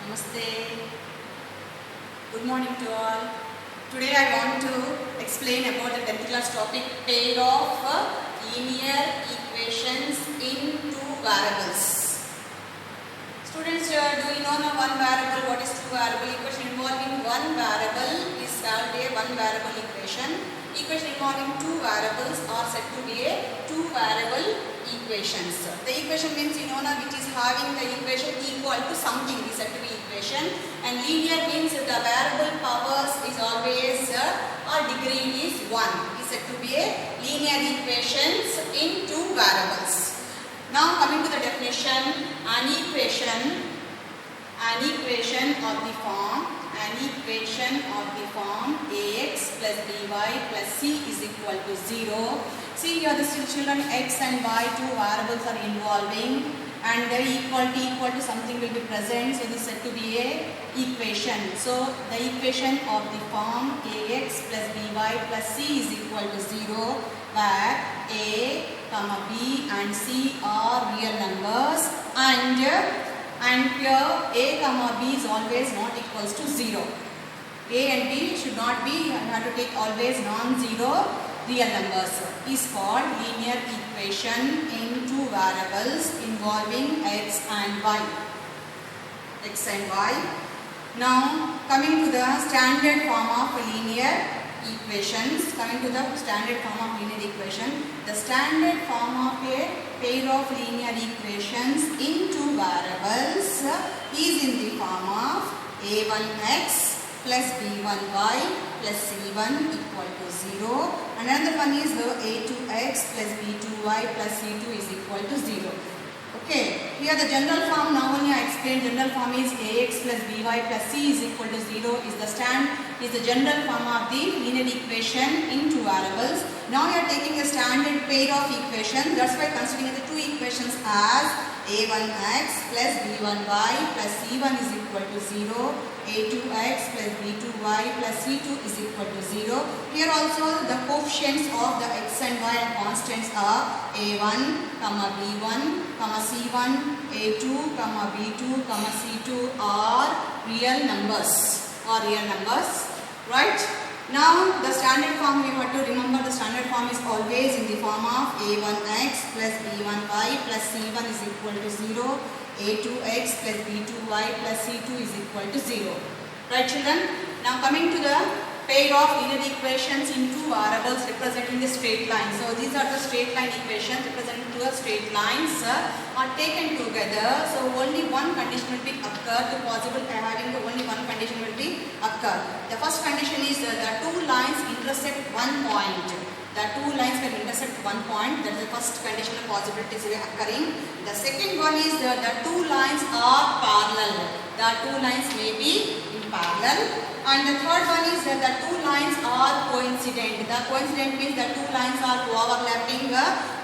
Namaste. Good morning to all. Today I want to explain about the 10th class topic pair of linear equations in two variables. Students, do you know now one variable? What is two variable equation? Involving one variable is called a one variable equation. Equation involving two variables are said to be a two variable equations. The equation means which is having the equation equal to something is said to be equation, and linear means the variable powers is always or degree is 1 is said to be a linear equations in two variables. Now coming to the definition, an equation of the form ax plus by plus c is equal to 0. See here the children, x and y two variables are involving and the equal to something will be present, so this is said to be a equation. So the equation of the form ax plus by plus c is equal to 0 where a, b and c are real numbers and here a, b is always not equals to 0. A and b should not be, you have to take always non-zero real numbers, is called linear equation in two variables involving x and y. Now coming to the standard form of linear equations, the standard form of a pair of linear equations in two variables is in the form of a1x plus b1y plus c1 equal to 0. Another one is the a2x plus b2y plus c2 is equal to 0. Okay, here the general form, now only I explained general form is ax plus by plus c is equal to 0 is the general form of the linear equation in two variables. Now you are taking a standard pair of equations, that's why considering the two equations as a1x plus b1y plus c1 is equal to 0, a2x plus b2y plus c2 is equal to 0. Here also the coefficients of the x and y and constants are a1, b1, c1, a2, b2, c2 are real numbers. Right? Now the standard form, you have to remember the standard form is always in the form of a1x plus b1y plus c1 is equal to 0, a2x plus b2y plus c2 is equal to 0. Right children? Now coming to the pair of linear equations in two variables representing the straight line. So these are the straight line equations representing two straight lines are taken together. So only one condition will be occur. The possible having only one condition will be occur. The first condition is the two lines intersect one point. The two lines can intersect one point. That is the first condition of possibilities occurring. The second one is the two lines are parallel. The two lines may be in parallel. And the third one is that the two lines are coincident. The coincident means the two lines are overlapping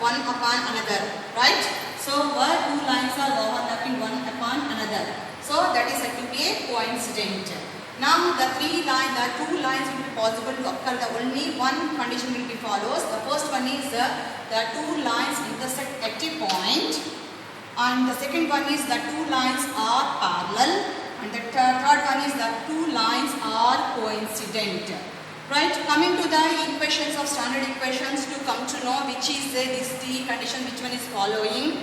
one upon another. Right? So where two lines are overlapping one upon another. So that is said to be a coincident. Now the two lines will be possible to occur. The only one condition will be follows. The first one is the two lines intersect at a point, and the second one is the two lines are parallel, and the third one is the two lines are coincident. Right? Coming to the equations of standard equations to come to know which is the condition, which one is following.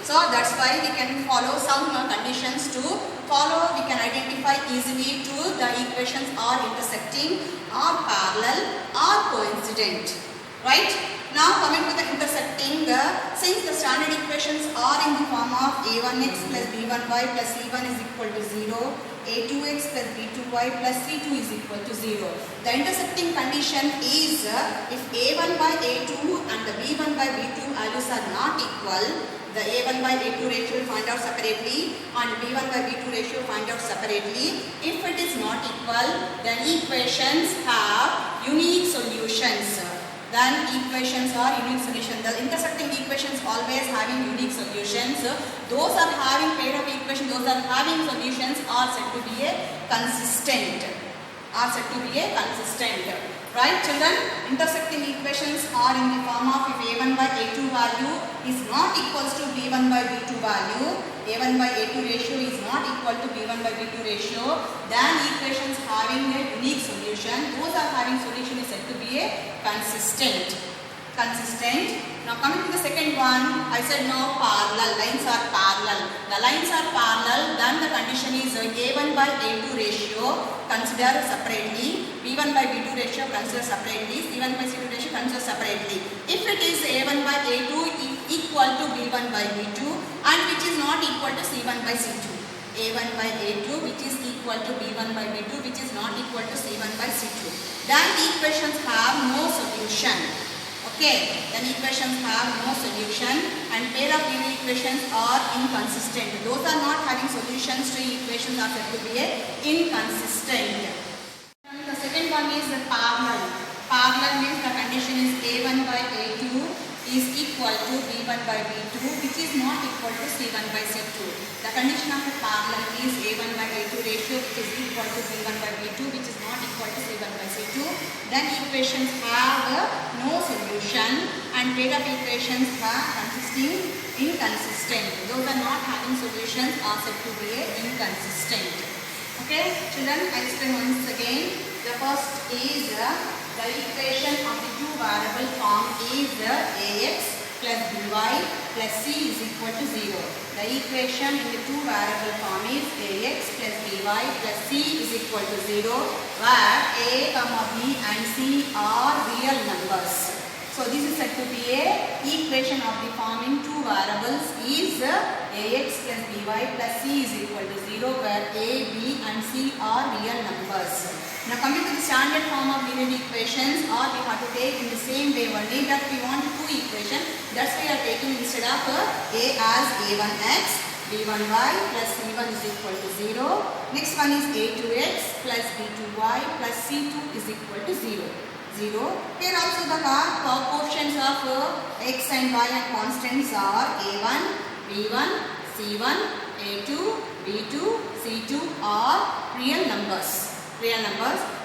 So that's why we can follow some conditions to follow. We can identify easily to the equations are intersecting, are parallel, are coincident. Right? Now coming to the intersecting, since the standard equations are in the form of a1x plus b1y plus c1 is equal to 0, a2x plus b2y plus c2 is equal to 0. The intersecting condition is if a1 by a2 and the b1 by b2 values are not equal, the a1 by a2 ratio will find out separately and b1 by b2 ratio find out separately. If it is not equal, then equations have unique solutions. The intersecting equations always having unique solutions. Those are having pair of equations, those are having solutions are said to be a consistent. Right children, intersecting equations are in the form of if a1 by a2 value is not equals to b1 by b2 value, a1 by a2 ratio is not equal to b1 by b2 ratio, then equations having a unique solution, those are having solution is said to be a consistent. Now coming to the second one, I said no, parallel, lines are parallel. The lines are parallel, then the condition is a1 by a2 ratio consider separately, b1 by b2 ratio consider separately, c1 by c2 ratio consider separately. If it is a1 by a2 equal to b1 by b2 and which is not equal to c1 by c2. a1 by a2 which is equal to b1 by b2 which is not equal to c1 by c2. Then the equations have no solution. Okay, then equations have no solution and pair of linear equations are inconsistent. Those are not having solutions to equations are said to be inconsistent. The second one is parallel. Parallel means the condition is a1 by a2 is equal to b1 by b2 which is not equal to c1 by c2. The condition of a parallel is a1 by a2 ratio which is equal to b1 by b2 which is not equal to c1 by c2. Then equations have no solution and pair of equations are consisting inconsistent. Those are not having solutions are said to be inconsistent. Okay, children, I explain once again. The first is the equation of the two variable form is ax plus by plus c is equal to 0. The equation in the two variable form is ax plus by plus c is equal to 0 where a, b and c are real numbers. So this is said to be a equation of the form in two variables is ax plus by plus c is equal to 0 where a, b and c are real numbers. Now coming to the standard form of linear equations, or we have to take in the same way only that we want two equations. That's why we are taking instead of a as a1x, b1y plus c1 is equal to 0. Next one is a2x plus b2y plus c2 is equal to 0. Here also the coefficients of x and y and constants are a1, b1, c1, a2, b2, c2 are real numbers.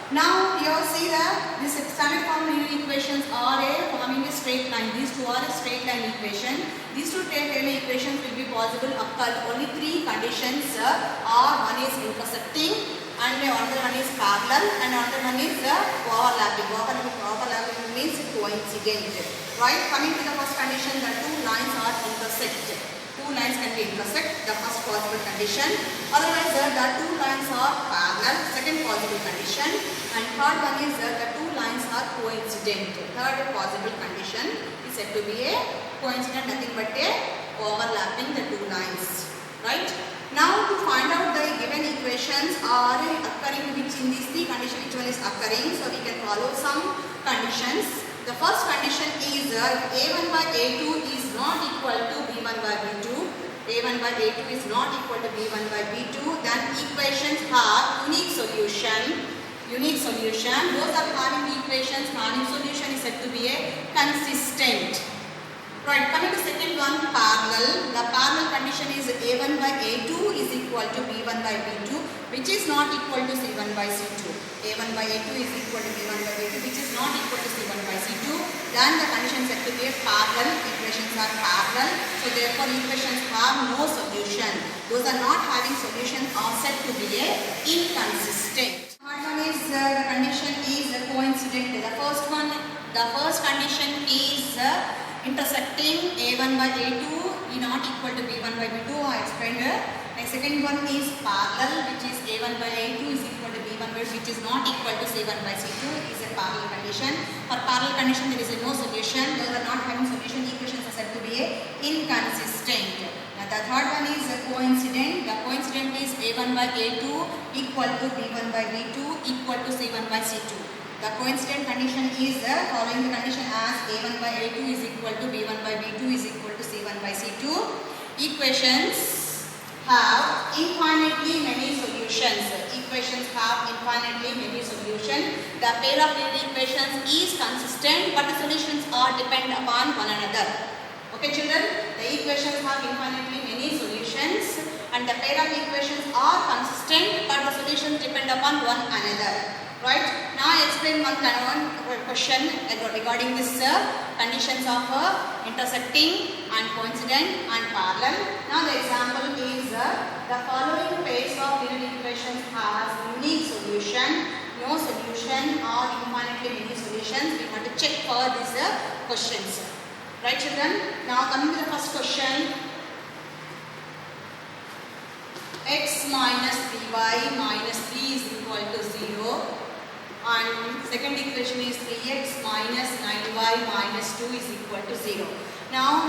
Now here see that this standard form linear equations are forming a straight line. These two are a straight line equation. These two linear equations will be possible occur only three conditions are one is intersecting and another one is parallel and another one is overlapping. Overlapping means coincident. Right? Coming to the first condition, the two lines are intersect. Two lines can be intersect, the first possible condition. Otherwise, the two lines are parallel, second possible condition. And third one is the two lines are coincident. Third possible condition is said to be a coincident, nothing but a overlapping the two lines. Right? Now to find out the given equations are occurring which in these three conditions which one is occurring. So we can follow some conditions. The first condition is a1 by a2 is not equal to b1 by b2. a1 by a2 is not equal to b1 by b2. Then equations have unique solution. Those are having equations having solution is said to be a consistent. Right, coming to second one, parallel. The parallel condition is a1 by a2 is equal to b1 by b2 which is not equal to c1 by c2. a1 by a2 is equal to b1 by b2 which is not equal to c1 by c2. Then the condition is said to be a parallel. Equations are parallel. So therefore equations have no solution. Those are not having solution are said to be a inconsistent. Third one is the condition is coincident. The first condition is intersecting a1 by a2 is not equal to b1 by b2. I explained. The second one is parallel, which is a1 by a2 is equal to b1 by which is not equal to c1 by c2 is a parallel condition. For parallel condition there is no solution. Those are not having solution. Equations are said to be inconsistent. Now the third one is coincident. The coincident is a1 by a2 equal to b1 by b2 equal to c1 by c2. The coincident condition is following the condition as a1 by a2 is equal to b1 by b2 is equal to c1 by c2. Equations have infinitely many solutions. Equations have infinitely many solutions. The pair of linear equations is consistent but the solutions are depend upon one another. Okay children, the equations have infinitely many solutions and the pair of equations are consistent but the solutions depend upon one another. Right? Now I explain one question regarding this conditions of intersecting and coincident and parallel. Now the example is the following pairs of linear equations has unique solution, no solution or infinitely many solutions. We want to check for these questions. Right children? Now coming to the first question. X minus 3y minus 3 is equal to 0. And second equation is 3x minus 9y minus 2 is equal to 0. Now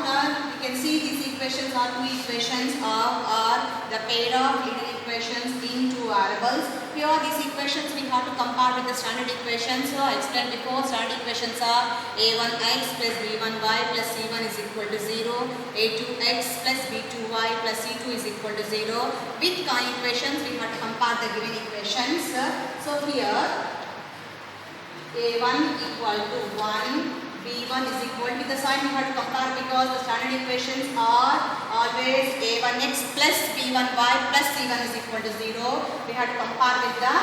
you can see these equations are two equations are the pair of linear equations in two variables. Here these equations we have to compare with the standard equations. So I explained before, standard equations are a1x plus b1y plus c1 is equal to 0, a2x plus b2y plus c2 is equal to 0. With equations we have to compare the given equations. So here a1 equal to 1, b1 is equal with the sign we have to compare because the standard equations are always a1x plus b1y plus c1 is equal to 0. We have to compare with the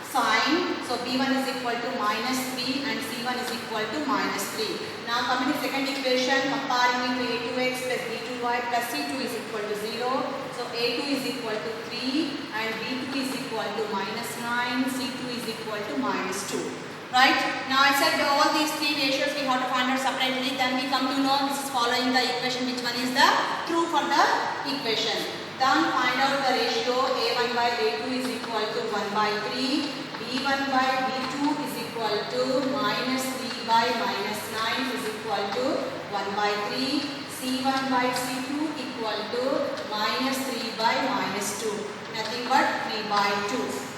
sign. So b1 is equal to minus 3 and c1 is equal to minus 3. Now coming to second equation, comparing with a2x plus b2y plus c2 is equal to 0. So a2 is equal to 3 and b2 is equal to minus 9, c2 is equal to minus 2. Right? Now I said all these three ratios we have to find out separately. Then we come to know this is following the equation which one is the true for the equation. Then find out the ratio a1 by a2 is equal to 1 by 3, b1 by b2 is equal to minus 3 by minus 9 is equal to 1 by 3, c1 by c2 equal to minus 3 by minus 2. Nothing but 3 by 2.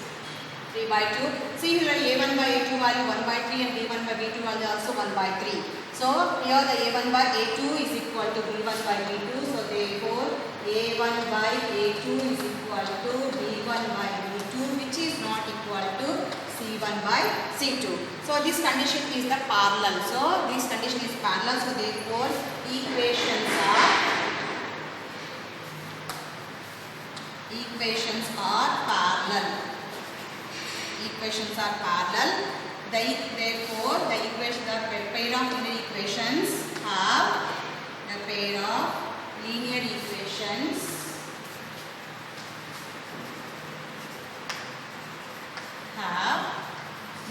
3 by 2. See here a1 by a2 value 1 by 3 and b1 by b2 value also 1 by 3. So here the a1 by a2 is equal to b1 by b2. So therefore a1 by a2 is equal to b1 by b2 which is not equal to c1 by c2. So this condition is the parallel. So this condition is parallel. So therefore equations are parallel. Equations are parallel. Therefore, the equation, the pair of linear equations have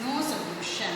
no solution.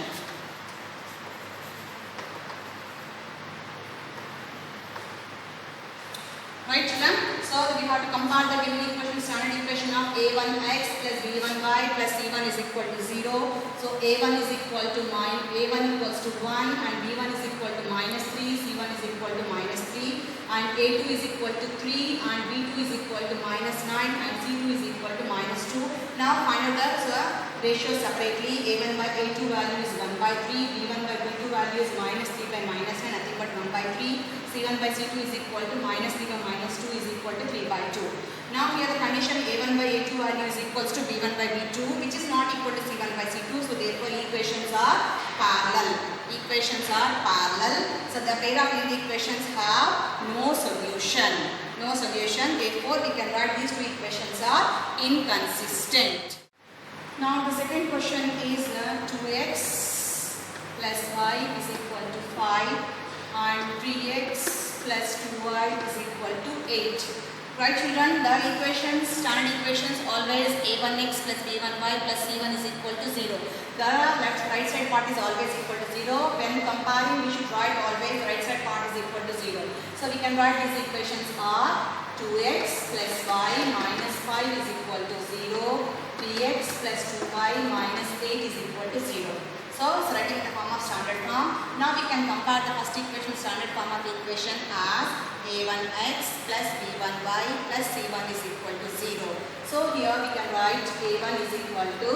Right children? So we have to compare the given equation, standard equation of a1x plus b1y plus c1 is equal to 0. So a1 is equal to a1 equals to 1 and b1 is equal to minus 3, c1 is equal to minus 3 and a2 is equal to 3 and b2 is equal to minus 9 and c2 is equal to minus 2. Now find out the ratio separately. a1 by a2 value is 1 by 3, b1 by b2 value is minus 3 by minus 9, nothing but 1 by 3. c1 by c2 is equal to minus 3 by minus 2 is equal to 3 by 2. Now here the condition a1 by a2 value is equals to b1 by b2 which is not equal to c1 by c2. So therefore equations are parallel. Equations are parallel. So the pair of linear equations have no solution. No solution. Therefore we can write these two equations are inconsistent. Now the second question is 2x plus y is equal to 5 and 3x plus 2y is equal to 8. Right children, the equations, standard equations always a1x plus b1y plus c1 is equal to 0. The right side part is always equal to 0. When comparing we should write always right side part is equal to 0. So we can write these equations are 2x plus y minus 5 is equal to 0. 3x plus 2y minus 8 is equal to 0. So it's writing in the form of standard form. Now we can compare the first equation, standard form of the equation as a1x plus b1y plus c1 is equal to 0. So here we can write a1 is equal to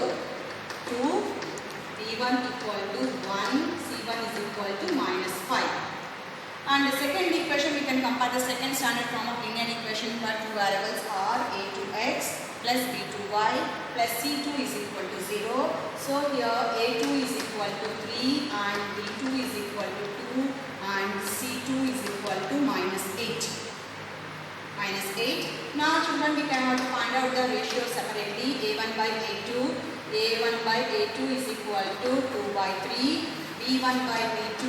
2, b1 equal to 1, c1 is equal to minus 5. And the second equation we can compare the second standard form of linear equation where two variables are a2x plus b2y plus c2 is equal to 0. So here a2 is equal to 3 and b2 is equal to 2 and c2 is equal to minus 8. Minus 8. Now children we can find out the ratio separately. a1 by a2 A1 by A2 is equal to 2 by 3. B1 by B2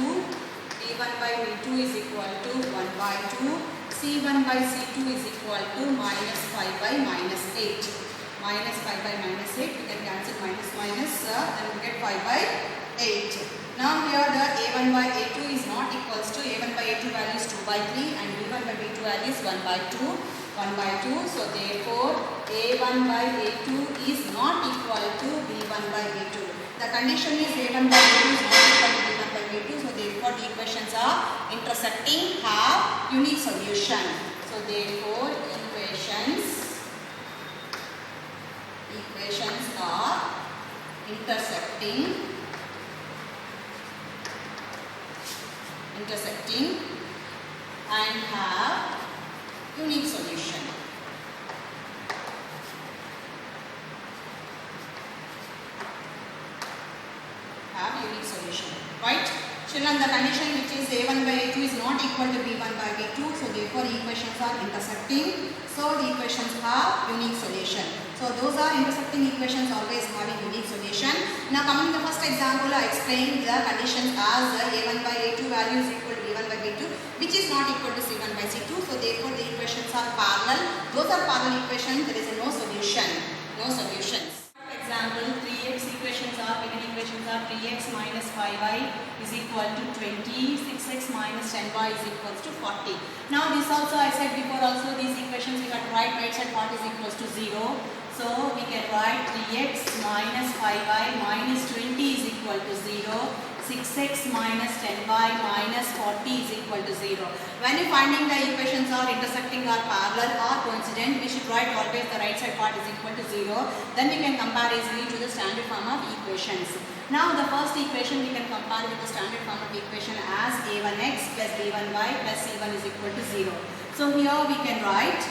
is equal to 1 by 2. C1 by C2 is equal to minus 5 by minus 8. Minus 5 by minus 8, we can cancel minus minus, then we get 5 by 8. Now here the A1 by A2 is not equals to A1 by A2 value is 2 by 3 and B1 by B2 value is 1 by 2. 1 by 2. So therefore A1 by A2 is not equal to B1 by B2. The condition is A1 by A2 is not equal to B1 by B2. So therefore the equations are intersecting, have unique solution. So therefore equations are intersecting and have unique solution. Right? Children, the condition which is A1 by A2 is not equal to B1 by B2. So therefore equations are intersecting. So the equations have unique solution. So those are intersecting equations always having unique solution. Now coming to the first example, I explained the conditions as A1 by A2 value is equal to B1 by B2, which is not equal to C1 by C2. So therefore the equations are parallel. Those are parallel equations. There is no solution. No solutions. For example, 3x equations are, given equations are 3x minus 5y is equal to 20, 6x minus 10y is equal to 40. Now this also I said before also, these equations we have to write right side part is equals to 0. So we can write 3x minus 5y minus 20 is equal to 0. 6x minus 10y minus 40 is equal to 0. When you finding the equations are intersecting or parallel or coincident, we should write always the right side part is equal to 0. Then we can compare easily to the standard form of equations. Now the first equation we can compare with the standard form of equation as a1x plus b1y plus c1 is equal to 0. So here we can write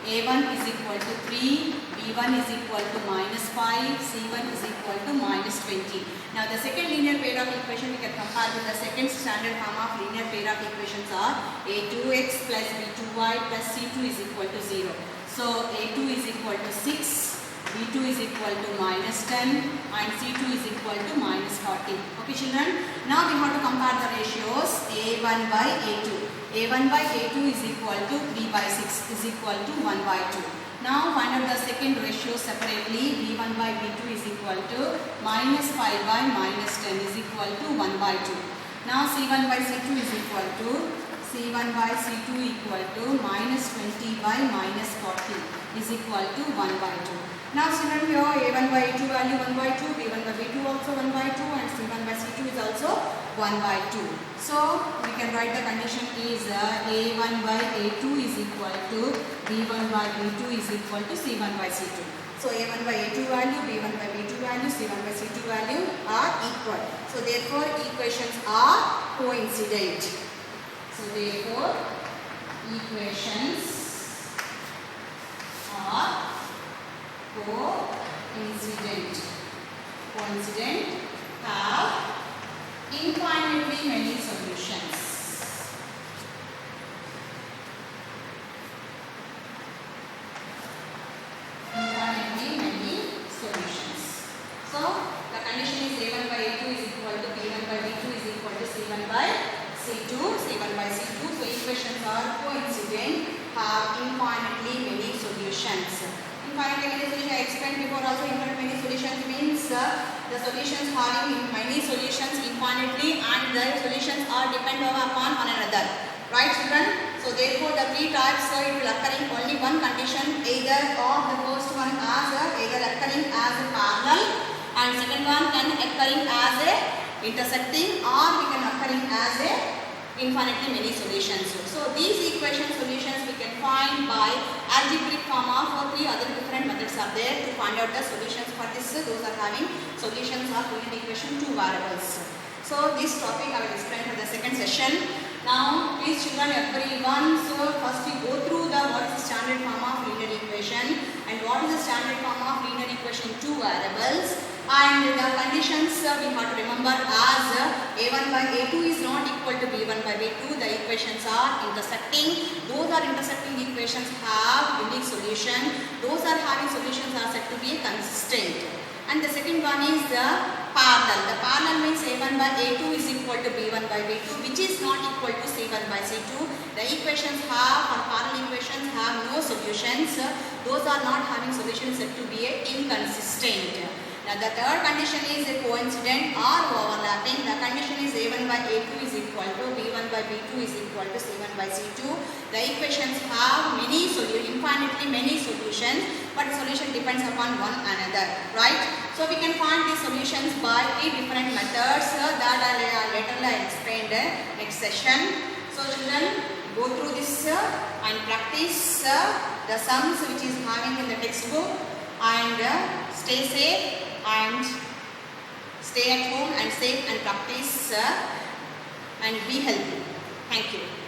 a1 is equal to 3, b1 is equal to minus 5, c1 is equal to minus 20. Now the second linear pair of equation we can compare with the second standard form of linear pair of equations are a2x plus b2y plus c2 is equal to 0. So a2 is equal to 6, b2 is equal to minus 10 and c2 is equal to minus 40. Okay children, now we have to compare the ratios a1 by a2. a1 by a2 is equal to 3 by 6 is equal to 1 by 2. Now find out the second ratio separately. b1 by b2 is equal to minus 5 by minus 10 is equal to 1 by 2. Now c1 by c2 is equal to minus 20 by minus 40 is equal to 1 by 2. Now children, here a1 by a2 value 1 by 2, b1 by b2 also 1 by 2 and c1 by c2 is also 1 by 2. So we can write the condition is a1 by a2 is equal to b1 by b2 is equal to c1 by c2. So a1 by a2 value, b1 by b2 value, c1 by c2 value are equal. So therefore equations are coincident. So therefore equations are coincident. Have infinitely many solutions. So the condition is a1 by a2 is equal to b1 by b2 is equal to c1 by c2. So equations are coincident, have infinitely many solutions. Infinitely many solutions, I explained before also, infinitely many solutions means the solutions having many solutions infinitely and the solutions are dependent upon one another. Right children? So therefore the three types it will occur in only one condition, either or the first one as either occurring as a parallel and second one can occurring as a intersecting or we can occurring as a infinitely many solutions. So these equation solutions we can find by algebraic form of three other different methods are there to find out the solutions for this. Those are having solutions of linear equation two variables. So this topic I will explain for the second session. Now please children, everyone, so first we go through the what is the standard form of linear equation and what is the standard form of linear equation two variables. And the conditions we have to remember as a1 by a2 is not equal to b1 by b2. The equations are intersecting. Those are intersecting equations have unique solution. Those are having solutions are said to be consistent. And the second one is the parallel. The parallel means A1 by A2 is equal to B1 by B2, which is not equal to C1 by C2. The equations have, or parallel equations have no solutions. Those are not having solutions said to be inconsistent. Now the third condition is a coincident or overlapping. The condition is A1 by A2 is equal to B1 by B2 is equal to C1 by C2. The equations have infinitely many solutions, but the solution depends upon one another, right? So we can find these solutions by three different methods that I later explained next session. So children, go through this and practice the sums which is having in the textbook, and stay safe and stay at home and safe and practice and be healthy. Thank you.